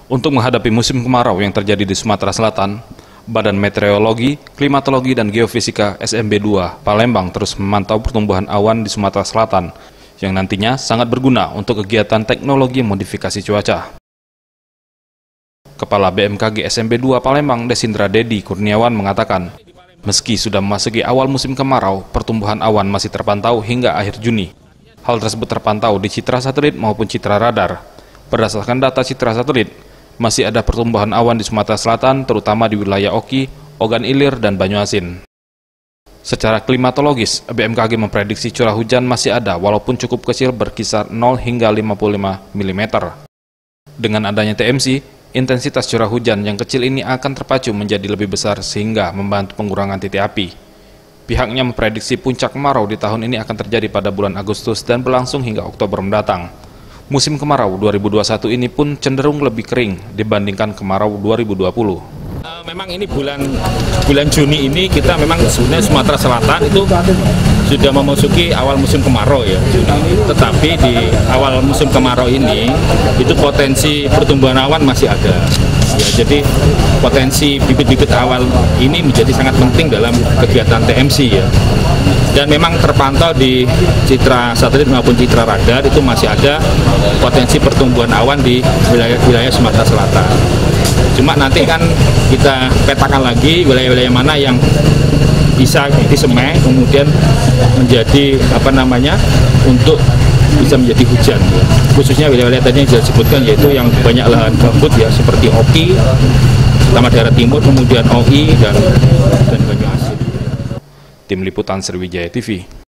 Untuk menghadapi musim kemarau yang terjadi di Sumatera Selatan, Badan Meteorologi, Klimatologi, dan Geofisika SMB2 Palembang terus memantau pertumbuhan awan di Sumatera Selatan yang nantinya sangat berguna untuk kegiatan teknologi modifikasi cuaca. Kepala BMKG SMB2 Palembang Desindra Dedi Kurniawan mengatakan, meski sudah memasuki awal musim kemarau, pertumbuhan awan masih terpantau hingga akhir Juni. Hal tersebut terpantau di citra satelit maupun citra radar. Berdasarkan data citra satelit, masih ada pertumbuhan awan di Sumatera Selatan, terutama di wilayah Oki, Ogan Ilir, dan Banyuasin. Secara klimatologis, BMKG memprediksi curah hujan masih ada walaupun cukup kecil berkisar 0 hingga 55 mm. Dengan adanya TMC, intensitas curah hujan yang kecil ini akan terpacu menjadi lebih besar sehingga membantu pengurangan titik api. Pihaknya memprediksi puncak kemarau di tahun ini akan terjadi pada bulan Agustus dan berlangsung hingga Oktober mendatang. Musim kemarau 2021 ini pun cenderung lebih kering dibandingkan kemarau 2020. Memang ini bulan Juni ini kita memang sebenarnya Sumatera Selatan itu sudah memasuki awal musim kemarau ya. Tetapi di awal musim kemarau ini itu potensi pertumbuhan awan masih ada. Ya, jadi potensi bibit-bibit awal ini menjadi sangat penting dalam kegiatan TMC ya. Dan memang terpantau di citra satelit maupun citra radar itu masih ada potensi pertumbuhan awan di wilayah Sumatera Selatan. Cuma nanti kan kita petakan lagi wilayah-wilayah mana yang bisa disemai kemudian menjadi untuk bisa menjadi hujan. Khususnya wilayah-wilayah tadi yang sudah disebutkan yaitu yang banyak lahan gambut ya seperti Oki, terutama daerah timur, kemudian OI dan Banyuasin. Tim Liputan Sriwijaya TV.